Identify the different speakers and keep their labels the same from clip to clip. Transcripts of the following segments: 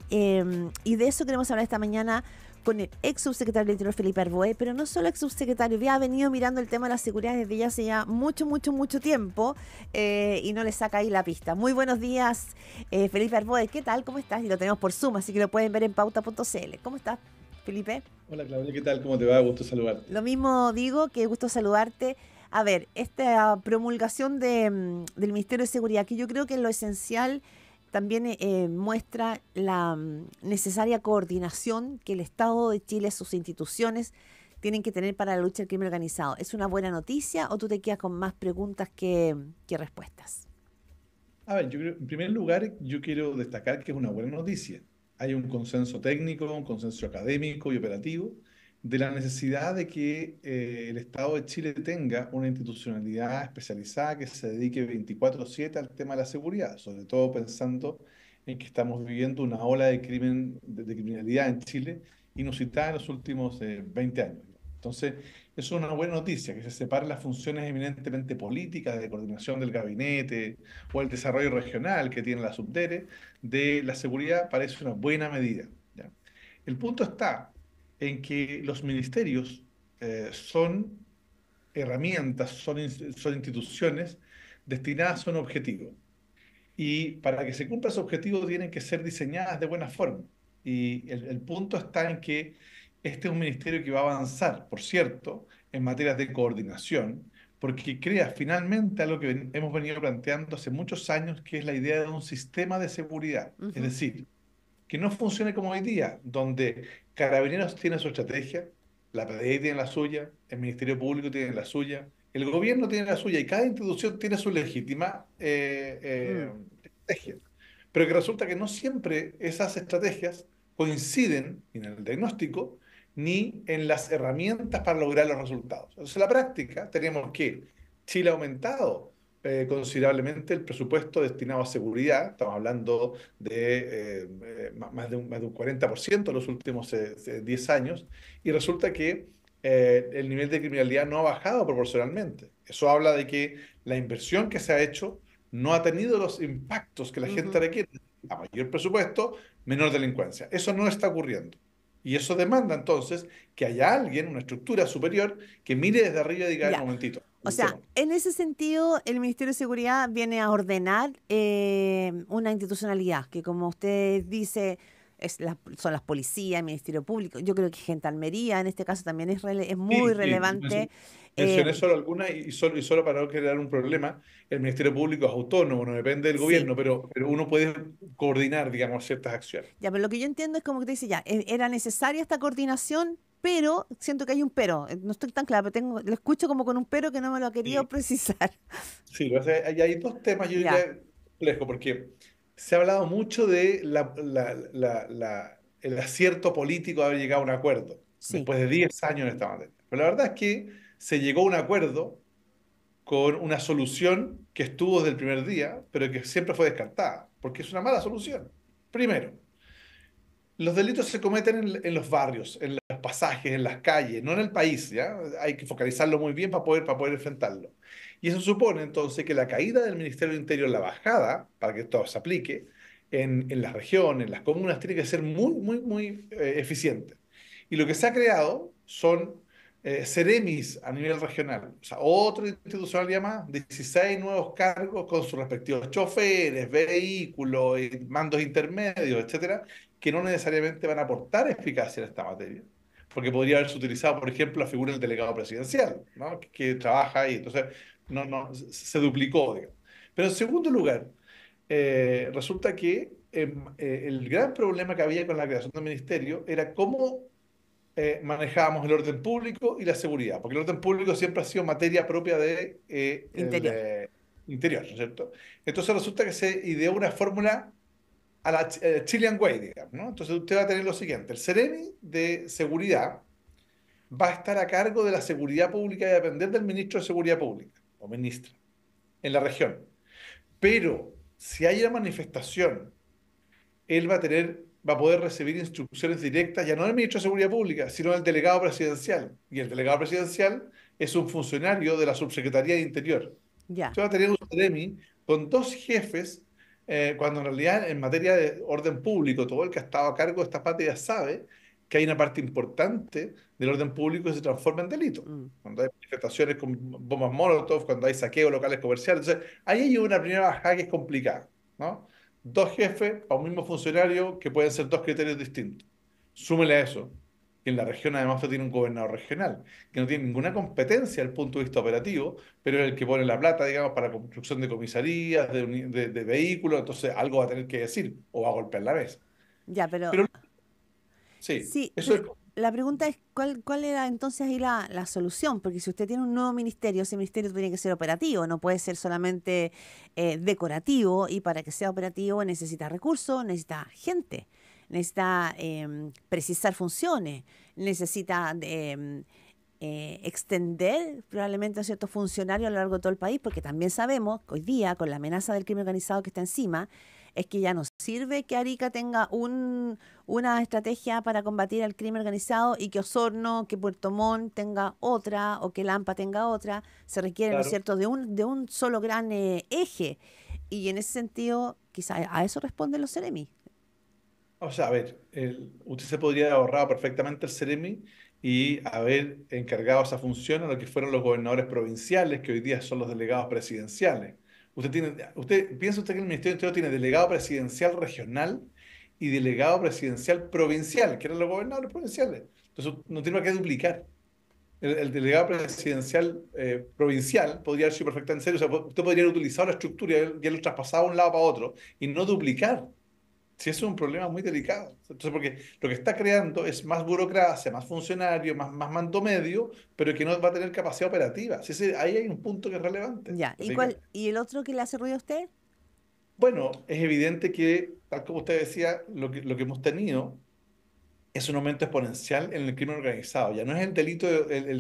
Speaker 1: Y de eso queremos hablar esta mañana con el ex subsecretario del Interior Felipe Arboe, pero no solo ex subsecretario, ya ha venido mirando el tema de la seguridad desde ya hace ya mucho tiempo y no le saca ahí la pista. Muy buenos días, Felipe Arboe, ¿qué tal? ¿Cómo estás? Y lo tenemos por Zoom, así que lo pueden ver en pauta.cl. ¿Cómo estás, Felipe?
Speaker 2: Hola Claudia, ¿qué tal? ¿Cómo te va? Gusto saludarte.
Speaker 1: Lo mismo digo, qué gusto saludarte. A ver, esta promulgación del Ministerio de Seguridad, que yo creo que lo esencial también muestra la necesaria coordinación que el Estado de Chile, sus instituciones, tienen que tener para la lucha del crimen organizado. ¿Es una buena noticia o tú te quedas con más preguntas que respuestas?
Speaker 2: A ver, yo creo, en primer lugar, yo quiero destacar que es una buena noticia. Hay un consenso técnico, un consenso académico y operativo de la necesidad de que el Estado de Chile tenga una institucionalidad especializada que se dedique 24/7 al tema de la seguridad, sobre todo pensando en que estamos viviendo una ola de crimen, de criminalidad en Chile inusitada en los últimos 20 años. Entonces, eso es una buena noticia, que se separen las funciones eminentemente políticas de coordinación del gabinete o el desarrollo regional que tiene la Subdere de la seguridad parece una buena medida, ¿ya? El punto está en que los ministerios son herramientas, son instituciones destinadas a un objetivo. Y para que se cumpla ese objetivo tienen que ser diseñadas de buena forma. Y el punto está en que este es un ministerio que va a avanzar, por cierto, en materias de coordinación, porque crea finalmente algo que hemos venido planteando hace muchos años, que es la idea de un sistema de seguridad. Es
Speaker 1: Ujú.
Speaker 2: decir, que no funcione como hoy día, donde Carabineros tiene su estrategia, la PDI tiene la suya, el Ministerio Público tiene la suya, el gobierno tiene la suya y cada institución tiene su legítima
Speaker 1: Mm.
Speaker 2: estrategia. Pero que resulta que no siempre esas estrategias coinciden en el diagnóstico ni en las herramientas para lograr los resultados. Entonces, en la práctica, tenemos que Chile ha aumentado considerablemente el presupuesto destinado a seguridad. Estamos hablando de más de un 40% en los últimos 10 años, y resulta que el nivel de criminalidad no ha bajado proporcionalmente. Eso habla de que la inversión que se ha hecho no ha tenido los impactos que la gente
Speaker 1: Ujú.
Speaker 2: requiere. A mayor presupuesto, menor delincuencia. Eso no está ocurriendo. Y eso demanda entonces que haya alguien, una estructura superior, que mire desde arriba y diga, un
Speaker 1: Ya.
Speaker 2: momentito,
Speaker 1: O sea, en ese sentido, el Ministerio de Seguridad viene a ordenar una institucionalidad que, como usted dice, son las policías, el Ministerio Público. Yo creo que Gendarmería, en este caso, también es muy
Speaker 2: Sí, sí,
Speaker 1: relevante.
Speaker 2: mencioné
Speaker 1: eh,
Speaker 2: solo algunas y solo para no crear un problema, el Ministerio Público es autónomo, no depende del
Speaker 1: sí,
Speaker 2: gobierno, pero uno puede coordinar, digamos, ciertas acciones.
Speaker 1: ya, pero lo que yo entiendo es como que te dice, ya, era necesaria esta coordinación, pero siento que hay un pero. No estoy tan clara, pero lo escucho como con un pero que no me lo ha querido
Speaker 2: Sí,
Speaker 1: precisar.
Speaker 2: sí, o sea, hay dos temas, yo
Speaker 1: Ya,
Speaker 2: diría, complejo, porque se ha hablado mucho de el acierto político de haber llegado a un acuerdo
Speaker 1: sí.
Speaker 2: después de 10 años en esta materia. Pero la verdad es que se llegó a un acuerdo con una solución que estuvo desde el primer día, pero que siempre fue descartada, porque es una mala solución. Primero, los delitos se cometen en los barrios, en los pasajes, en las calles, no en el país, ¿ya? Hay que focalizarlo muy bien para poder enfrentarlo. Y eso supone entonces que la caída del Ministerio del Interior, la bajada, para que esto se aplique, en las regiones, en las comunas, tiene que ser muy eficiente. Y lo que se ha creado son seremis a nivel regional, o sea, otra institucionalidad más, 16 nuevos cargos con sus respectivos choferes, vehículos, mandos intermedios, etcétera, que no necesariamente van a aportar eficacia en esta materia, porque podría haberse utilizado, por ejemplo, la figura del delegado presidencial, ¿no? Que trabaja ahí, entonces no, se duplicó, digamos. Pero en segundo lugar, resulta que el gran problema que había con la creación del ministerio era cómo manejábamos el orden público y la seguridad, porque el orden público siempre ha sido materia propia de el
Speaker 1: Interior.
Speaker 2: interior, ¿no es cierto? Entonces resulta que se ideó una fórmula a la Chilean Way, digamos, ¿no? Entonces usted va a tener lo siguiente: el Ceremi de Seguridad va a estar a cargo de la seguridad pública y a depender del ministro de Seguridad Pública o ministra en la región. Pero si hay una manifestación, él va a poder recibir instrucciones directas ya no del ministro de Seguridad Pública, sino del delegado presidencial. Y el delegado presidencial es un funcionario de la Subsecretaría de Interior.
Speaker 1: Ya.
Speaker 2: Usted va a tener un Ceremi con dos jefes cuando en realidad en materia de orden público, todo el que ha estado a cargo de estas materias sabe que hay una parte importante del orden público que se transforma en delito.
Speaker 1: Mm.
Speaker 2: Cuando hay manifestaciones con bombas Molotov, cuando hay saqueos locales comerciales. Entonces, ahí hay una primera bajada que es complicada, ¿no? Dos jefes para un mismo funcionario que pueden ser dos criterios distintos. Súmele a eso, que en la región además usted tiene un gobernador regional, que no tiene ninguna competencia desde el punto de vista operativo, pero es el que pone la plata, digamos, para la construcción de comisarías, de vehículos, entonces algo va a tener que decir o va a golpear la mesa.
Speaker 1: Ya, pero
Speaker 2: Pero sí,
Speaker 1: sí,
Speaker 2: eso
Speaker 1: pero
Speaker 2: es,
Speaker 1: la pregunta es cuál era entonces ahí la solución, porque si usted tiene un nuevo ministerio, ese ministerio tiene que ser operativo, no puede ser solamente decorativo, y para que sea operativo necesita recursos, necesita gente, necesita precisar funciones, necesita extender probablemente a ciertos funcionarios a lo largo de todo el país, porque también sabemos que hoy día, con la amenaza del crimen organizado que está encima, es que ya no sirve que Arica tenga una estrategia para combatir al crimen organizado y que Osorno, que Puerto Montt tenga otra o que Lampa tenga otra. Se requiere, ¿no es
Speaker 2: claro.
Speaker 1: cierto?, de un solo gran eje. Y en ese sentido, quizá a eso responden los Ceremi.
Speaker 2: O sea, a ver, usted se podría haber ahorrado perfectamente el Ceremi y haber encargado esa función a lo que fueron los gobernadores provinciales, que hoy día son los delegados presidenciales. Piensa usted que el Ministerio del Interior tiene delegado presidencial regional y delegado presidencial provincial, que eran los gobernadores provinciales. Entonces, no tiene más que duplicar. El delegado presidencial provincial podría haber sido perfectamente serio. O sea, usted podría haber utilizado la estructura y haberlo traspasado de un lado para otro y no duplicar. Si eso es un problema muy delicado. Entonces, porque lo que está creando es más burocracia, más funcionario, más mando medio, pero que no va a tener capacidad operativa. Ahí hay un punto que es relevante.
Speaker 1: Ya,
Speaker 2: ¿Me fija?
Speaker 1: ¿y el otro que le hace ruido a usted?
Speaker 2: Bueno, es evidente que, tal como usted decía, lo que hemos tenido es un aumento exponencial en el crimen organizado. Ya no es el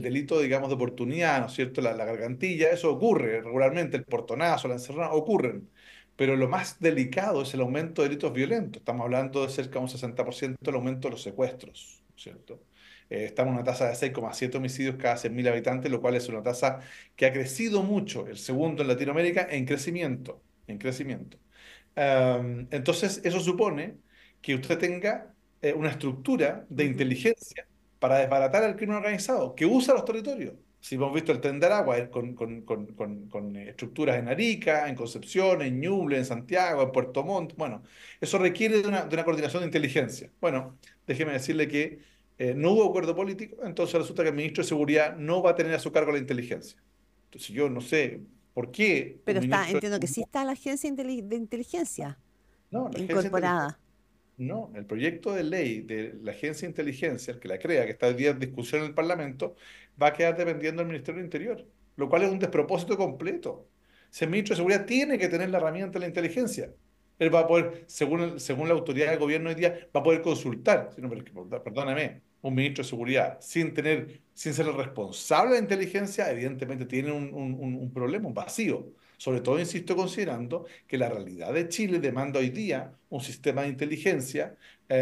Speaker 2: delito, digamos, de oportunidad, ¿no es cierto? La gargantilla, eso ocurre regularmente, el portonazo, la encerrona, ocurren. Pero lo más delicado es el aumento de delitos violentos. Estamos hablando de cerca de un 60% del aumento de los secuestros, ¿no es cierto? Estamos en una tasa de 6,7 homicidios cada 100.000 habitantes, lo cual es una tasa que ha crecido mucho, el segundo en Latinoamérica, en crecimiento, en crecimiento. Entonces, eso supone que usted tenga una estructura de
Speaker 1: Ujú.
Speaker 2: inteligencia para desbaratar al crimen organizado que usa los territorios. Si hemos visto el Tren de Aragua con estructuras en Arica, en Concepción, en Ñuble, en Santiago, en Puerto Montt, bueno, eso requiere de una coordinación de inteligencia. Bueno, déjeme decirle que no hubo acuerdo político, entonces resulta que el ministro de Seguridad no va a tener a su cargo la inteligencia. Entonces yo no sé por qué
Speaker 1: Pero
Speaker 2: un
Speaker 1: está,
Speaker 2: ministro...
Speaker 1: entiendo que sí está la agencia de inteligencia
Speaker 2: No, la agencia de inteligencia.
Speaker 1: incorporada.
Speaker 2: No, el proyecto de ley de la agencia de inteligencia, el que la crea, que está hoy día en discusión en el Parlamento, va a quedar dependiendo del Ministerio del Interior, lo cual es un despropósito completo. Si el ministro de Seguridad tiene que tener la herramienta de la inteligencia, él va a poder, según la autoridad del gobierno hoy día, va a poder consultar. Si no, pero perdóname, un ministro de Seguridad sin ser el responsable de la inteligencia, evidentemente tiene un problema, un vacío. Sobre todo, insisto, considerando que la realidad de Chile demanda hoy día un sistema de inteligencia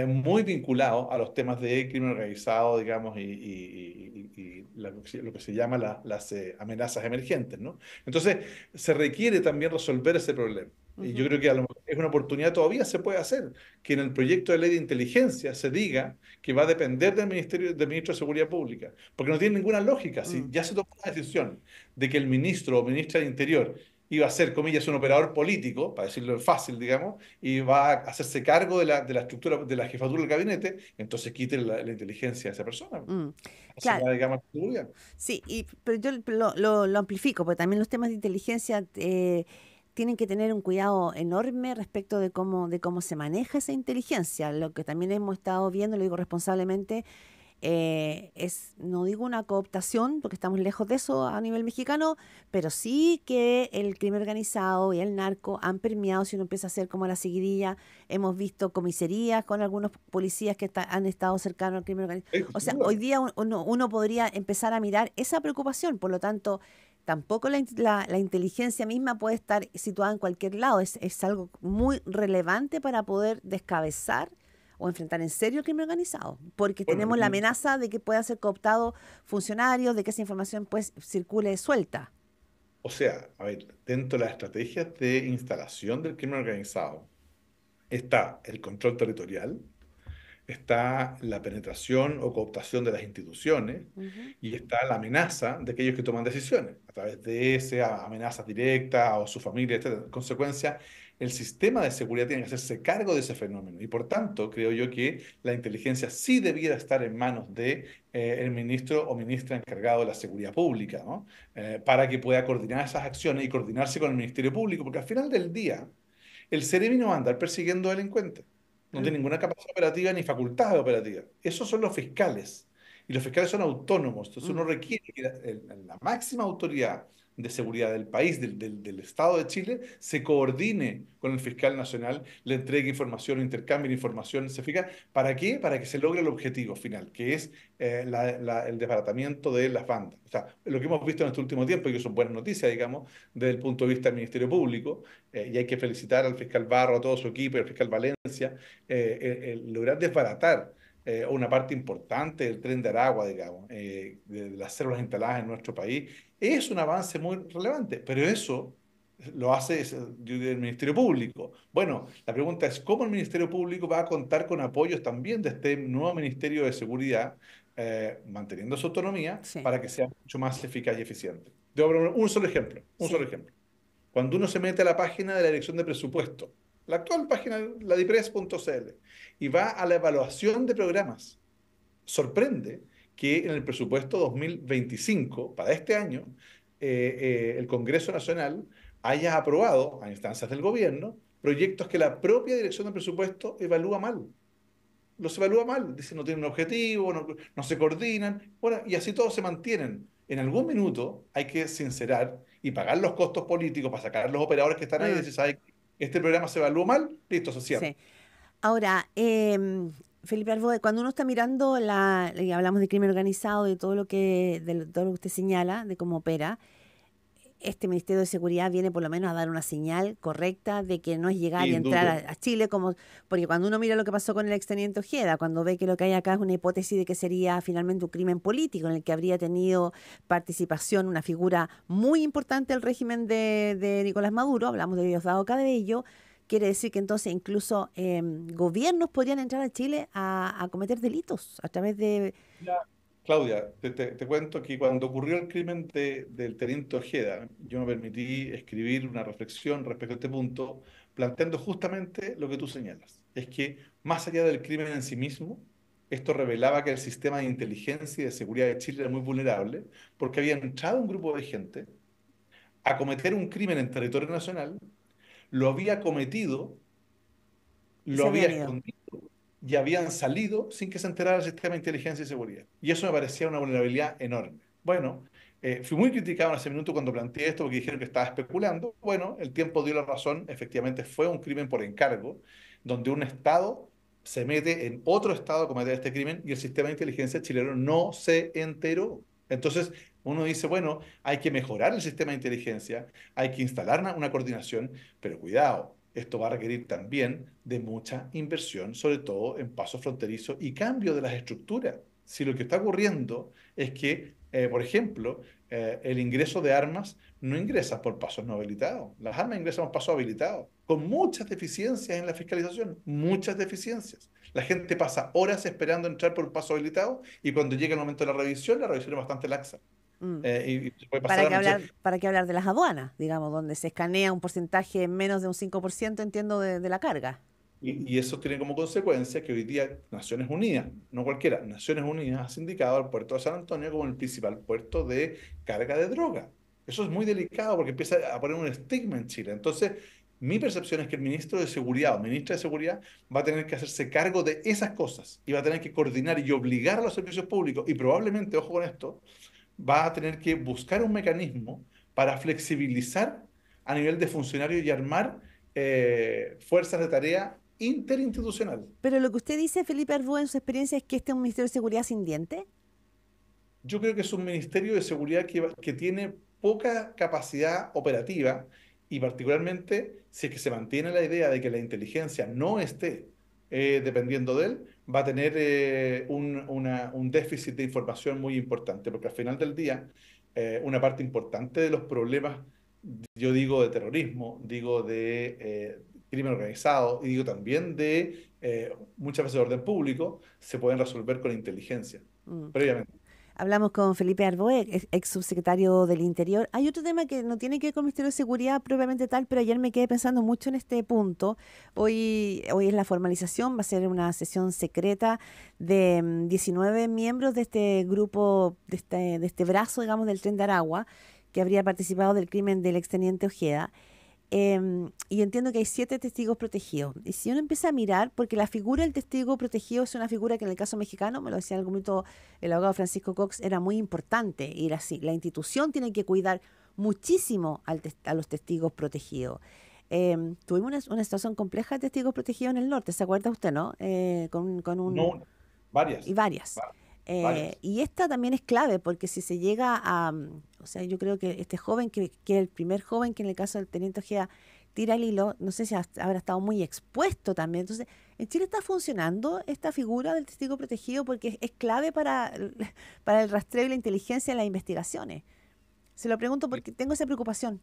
Speaker 2: muy vinculado a los temas de crimen organizado, digamos, y lo que se llama las amenazas emergentes, ¿no? Entonces, se requiere también resolver ese problema. Y yo
Speaker 1: Ujú.
Speaker 2: creo que a lo mejor es una oportunidad, todavía se puede hacer, que en el proyecto de ley de inteligencia se diga que va a depender del ministro de Seguridad Pública, porque no tiene ninguna lógica. Si
Speaker 1: Mm.
Speaker 2: ya se tomó la decisión de que el ministro o ministra del Interior iba a ser, comillas, un operador político, para decirlo fácil, digamos, y va a hacerse cargo de la estructura, de la jefatura del gabinete, entonces quite la inteligencia a esa persona.
Speaker 1: Mm.
Speaker 2: Así
Speaker 1: Claro,
Speaker 2: va, digamos, la seguridad.
Speaker 1: sí, pero yo lo amplifico, porque también los temas de inteligencia tienen que tener un cuidado enorme respecto de cómo se maneja esa inteligencia. Lo que también hemos estado viendo, lo digo responsablemente, no digo una cooptación, porque estamos lejos de eso a nivel mexicano, pero sí que el crimen organizado y el narco han permeado, si uno empieza a hacer como la seguidilla, hemos visto comisarías con algunos policías que han estado cercanos al crimen organizado.
Speaker 2: Sí,
Speaker 1: O
Speaker 2: sin
Speaker 1: sea,
Speaker 2: duda.
Speaker 1: hoy día uno podría empezar a mirar esa preocupación, por lo tanto, tampoco la inteligencia misma puede estar situada en cualquier lado, es algo muy relevante para poder descabezar o enfrentar en serio el crimen organizado, porque
Speaker 2: Bueno,
Speaker 1: tenemos la amenaza de que pueda ser cooptado funcionarios, de que esa información pues circule suelta.
Speaker 2: O sea, a ver, dentro de las estrategias de instalación del crimen organizado está el control territorial, está la penetración o cooptación de las instituciones
Speaker 1: Ujú.
Speaker 2: y está la amenaza de aquellos que toman decisiones, a través de esa amenazas directas o su familia, etc. En consecuencia, el sistema de seguridad tiene que hacerse cargo de ese fenómeno y por tanto creo yo que la inteligencia sí debiera estar en manos de el ministro o ministra encargado de la seguridad pública, ¿no? Para que pueda coordinar esas acciones y coordinarse con el Ministerio Público, porque al final del día el Ceremi no va a andar persiguiendo delincuentes. No
Speaker 1: Mm,
Speaker 2: tiene ninguna capacidad operativa ni facultad operativa. Esos son los fiscales. Y los fiscales son autónomos. Entonces uno
Speaker 1: mm,
Speaker 2: requiere que la máxima autoridad de seguridad del país, del Estado de Chile, se coordine con el fiscal nacional, le entregue información, intercambie información. ¿Se fija? ¿Para qué? Para que se logre el objetivo final, que es el desbaratamiento de las bandas. O sea, lo que hemos visto en este último tiempo, y que son buenas noticias, digamos, desde el punto de vista del Ministerio Público, y hay que felicitar al fiscal Barro, a todo su equipo y al fiscal Valencia, lograr desbaratar una parte importante del tren de Aragua, digamos, de las células instaladas en nuestro país, es un avance muy relevante, pero eso lo hace el Ministerio Público. Bueno, la pregunta es, ¿cómo el Ministerio Público va a contar con apoyos también de este nuevo Ministerio de Seguridad, manteniendo su autonomía,
Speaker 1: sí,
Speaker 2: para que sea mucho más eficaz y eficiente? Debo poner un solo ejemplo, un solo
Speaker 1: sí.
Speaker 2: ejemplo. Cuando uno se mete a la página de la Dirección de Presupuesto, la actual página, ladipres.cl, y va a la evaluación de programas, sorprende que en el presupuesto 2025, para este año, el Congreso Nacional haya aprobado, a instancias del gobierno, proyectos que la propia Dirección de Presupuesto evalúa mal. Los evalúa mal, dice no tienen un objetivo, no se coordinan, bueno, y así todos se mantienen. En algún minuto hay que sincerar y pagar los costos políticos para sacar a los operadores que están ahí y
Speaker 1: Mm,
Speaker 2: decir, ¿sabes qué? Este programa se evaluó mal, listo, se cierra.
Speaker 1: sí. Ahora, Felipe Arbode, cuando uno está mirando y hablamos de crimen organizado, todo lo que usted señala, de cómo opera, este Ministerio de Seguridad viene por lo menos a dar una señal correcta de que no es llegar y
Speaker 2: Sin
Speaker 1: entrar
Speaker 2: duda.
Speaker 1: a Chile como, porque cuando uno mira lo que pasó con el exteniente Ojeda, cuando ve que lo que hay acá es una hipótesis de que sería finalmente un crimen político en el que habría tenido participación una figura muy importante del régimen de Nicolás Maduro, hablamos de Diosdado Cabello, quiere decir que entonces incluso gobiernos podrían entrar a Chile a cometer delitos a través de...
Speaker 2: Ya. Claudia, te cuento que cuando ocurrió el crimen del teniente Ojeda, yo me permití escribir una reflexión respecto a este punto, planteando justamente lo que tú señalas. Es que más allá del crimen en sí mismo, esto revelaba que el sistema de inteligencia y de seguridad de Chile era muy vulnerable, porque había entrado un grupo de gente a cometer un crimen en territorio nacional, lo había cometido,
Speaker 1: Y
Speaker 2: lo
Speaker 1: se
Speaker 2: había
Speaker 1: habían ido.
Speaker 2: escondido y habían salido sin que se enterara el sistema de inteligencia y seguridad. Y eso me parecía una vulnerabilidad enorme. Bueno, fui muy criticado en ese minuto cuando planteé esto porque dijeron que estaba especulando. Bueno, el tiempo dio la razón. Efectivamente, fue un crimen por encargo, donde un Estado se mete en otro Estado a cometer este crimen y el sistema de inteligencia chileno no se enteró. Entonces, uno dice, bueno, hay que mejorar el sistema de inteligencia, hay que instalar una coordinación, pero cuidado, esto va a requerir también de mucha inversión, sobre todo en pasos fronterizos y cambio de las estructuras. Si lo que está ocurriendo es que, por ejemplo, el ingreso de armas no ingresa por pasos no habilitados. Las armas ingresan por pasos habilitados, con muchas deficiencias en la fiscalización, muchas deficiencias. La gente pasa horas esperando entrar por un paso habilitado y cuando llega el momento de la revisión es bastante laxa.
Speaker 1: Mm.
Speaker 2: Y se puede pasar a noche.
Speaker 1: Para qué hablar de las aduanas, digamos, donde se escanea un porcentaje menos de un 5% entiendo, de la carga.
Speaker 2: Y eso tiene como consecuencia que hoy día Naciones Unidas, no cualquiera, Naciones Unidas ha indicado al puerto de San Antonio como el principal puerto de carga de droga. Eso es muy delicado porque empieza a poner un estigma en Chile. Entonces, mi percepción es que el ministro de Seguridad o ministra de Seguridad va a tener que hacerse cargo de esas cosas y va a tener que coordinar y obligar a los servicios públicos y probablemente, ojo con esto, va a tener que buscar un mecanismo para flexibilizar a nivel de funcionario y armar fuerzas de tarea interinstitucional.
Speaker 1: Pero lo que usted dice, Felipe Arbú, en su experiencia es que este es un Ministerio de Seguridad sin diente.
Speaker 2: Yo creo que es un ministerio de seguridad que tiene poca capacidad operativa y particularmente si es que se mantiene la idea de que la inteligencia no esté dependiendo de él, va a tener un déficit de información muy importante, porque al final del día una parte importante de los problemas, yo digo de terrorismo, digo de crimen organizado y digo también de muchas veces de orden público, se pueden resolver con inteligencia,
Speaker 1: Mm.
Speaker 2: previamente.
Speaker 1: Hablamos con Felipe Arboe, ex subsecretario del Interior. Hay otro tema que no tiene que ver con el Ministerio de Seguridad propiamente tal, pero ayer me quedé pensando mucho en este punto. Hoy es la formalización, va a ser una sesión secreta de 19 miembros de este grupo, de este brazo, digamos, del Tren de Aragua, que habría participado del crimen del exteniente Ojeda. Y entiendo que hay 7 testigos protegidos. Y si uno empieza a mirar, porque la figura del testigo protegido es una figura que en el caso mexicano, me lo decía en algún momento el abogado Francisco Cox, era muy importante. Y era así, la institución tiene que cuidar muchísimo a los testigos protegidos. Tuvimos una situación compleja de testigos protegidos en el norte, ¿se acuerda usted, no? Con
Speaker 2: No
Speaker 1: un
Speaker 2: una, varias,
Speaker 1: y varias.
Speaker 2: va- varias.
Speaker 1: Y esta también es clave porque si se llega a, o sea, yo creo que este joven, que el primer joven que en el caso del teniente Ojeda tira el hilo, no sé si habrá estado muy expuesto también. Entonces, en Chile está funcionando esta figura del testigo protegido porque es clave para el rastreo y la inteligencia en las investigaciones. Se lo pregunto porque tengo esa preocupación.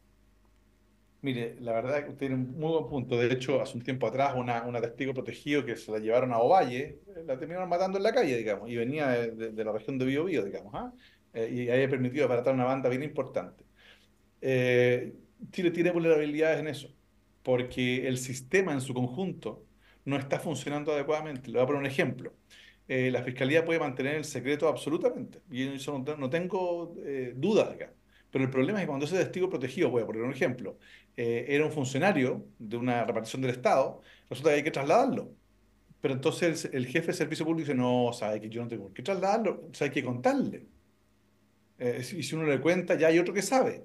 Speaker 2: Mire, la verdad es que usted tiene un muy buen punto. De hecho, hace un tiempo atrás, una testigo protegido que se la llevaron a Ovalle, la terminaron matando en la calle, digamos, y venía de la región de Biobío, digamos, ¿ah? Y había permitido aparatar una banda bien importante. Eh, Chile tiene vulnerabilidades en eso, porque el sistema en su conjunto no está funcionando adecuadamente. Le voy a poner un ejemplo. La Fiscalía puede mantener el secreto absolutamente, y eso no tengo dudas acá. Pero el problema es que cuando ese testigo protegido, voy a poner un ejemplo, era un funcionario de una repartición del Estado, resulta que hay que trasladarlo. Pero entonces el jefe de servicio público dice, no, sabe que yo no tengo por qué trasladarlo, o sea, hay que contarle. Y si uno le cuenta, ya hay otro que sabe.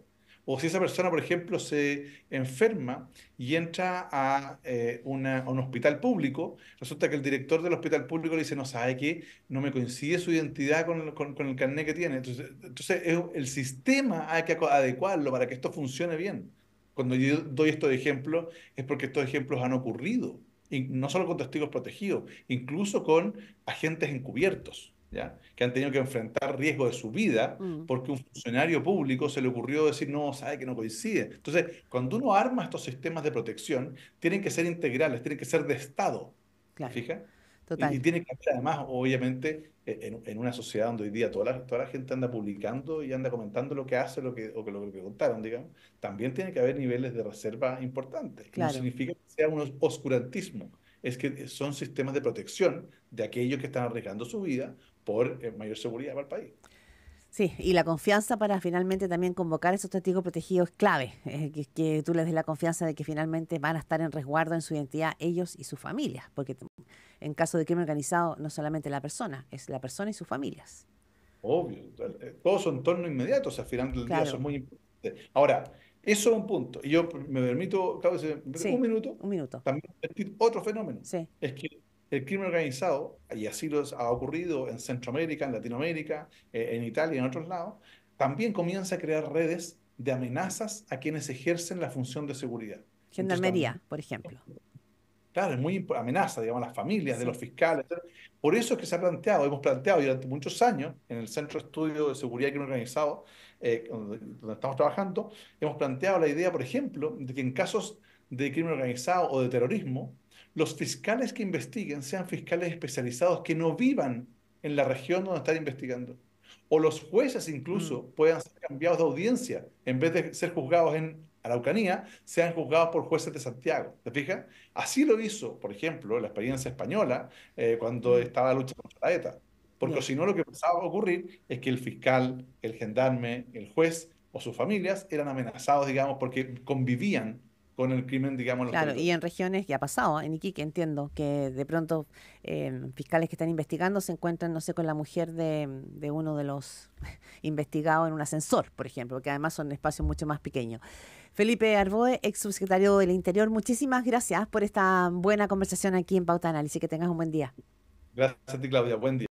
Speaker 2: O si esa persona, por ejemplo, se enferma y entra a un hospital público, resulta que el director del hospital público le dice, no, ¿sabe qué? No me coincide su identidad con el carnet que tiene. Entonces el sistema hay que adecuarlo para que esto funcione bien. Cuando yo doy estos ejemplos, es porque estos ejemplos han ocurrido. Y no solo con testigos protegidos, incluso con agentes encubiertos, ¿ya? Que han tenido que enfrentar riesgo de su vida
Speaker 1: Mm,
Speaker 2: porque un funcionario público se le ocurrió decir, no, sabe que no coincide. Entonces, cuando uno arma estos sistemas de protección, tienen que ser integrales, tienen que ser de Estado, ¿te
Speaker 1: claro,
Speaker 2: fijas? Y
Speaker 1: total.
Speaker 2: tiene que haber además, obviamente, en una sociedad donde hoy día toda la gente anda publicando y anda comentando lo que hace lo que contaron, digamos, también tiene que haber niveles de reserva importantes. Y no
Speaker 1: Claro.
Speaker 2: significa que sea un oscurantismo, es que son sistemas de protección de aquellos que están arriesgando su vida por mayor seguridad para el país.
Speaker 1: Sí, y la confianza para finalmente también convocar a esos testigos protegidos es clave, que tú les des la confianza de que finalmente van a estar en resguardo en su identidad ellos y sus familias, porque en caso de crimen organizado no solamente la persona, es la persona y sus familias.
Speaker 2: Obvio, todo su entorno inmediato, o sea, al final del día eso es
Speaker 1: Claro,
Speaker 2: muy importante. Ahora, eso es un punto, y yo me permito, claro, un
Speaker 1: sí,
Speaker 2: minuto,
Speaker 1: un minuto,
Speaker 2: también advertir otro fenómeno,
Speaker 1: sí.
Speaker 2: es que el crimen organizado, y así ha ocurrido en Centroamérica, en Latinoamérica, en Italia y en otros lados, también comienza a crear redes de amenazas a quienes ejercen la función de seguridad. Entonces también
Speaker 1: Gendarmería, por ejemplo.
Speaker 2: claro, es muy amenaza, digamos, a las familias de los
Speaker 1: Sí.
Speaker 2: fiscales, etcétera. Por eso es que se ha planteado, hemos planteado durante muchos años en el Centro de Estudio de Seguridad y Crimen Organizado, donde estamos trabajando, hemos planteado la idea, por ejemplo, de que en casos de crimen organizado o de terrorismo, los fiscales que investiguen sean fiscales especializados que no vivan en la región donde están investigando. O los jueces
Speaker 1: Mm,
Speaker 2: incluso puedan ser cambiados de audiencia. En vez de ser juzgados en Araucanía, sean juzgados por jueces de Santiago. ¿Te fijas? Así lo hizo, por ejemplo, la experiencia española cuando
Speaker 1: mm,
Speaker 2: estaba la lucha contra la ETA. Porque
Speaker 1: bien.
Speaker 2: si no, lo que empezaba a ocurrir es que el fiscal, el gendarme, el juez o sus familias eran amenazados, digamos, porque convivían con el crimen, digamos, en los
Speaker 1: Claro, y
Speaker 2: territorios.
Speaker 1: en regiones ya ha pasado, en Iquique entiendo que de pronto fiscales que están investigando se encuentran, no sé, con la mujer de uno de los investigados en un ascensor, por ejemplo, que además son espacios mucho más pequeños. Felipe Arboe, ex subsecretario del Interior, muchísimas gracias por esta buena conversación aquí en Pauta de Análisis. Que tengas un buen día.
Speaker 2: Gracias a ti, Claudia. Buen día.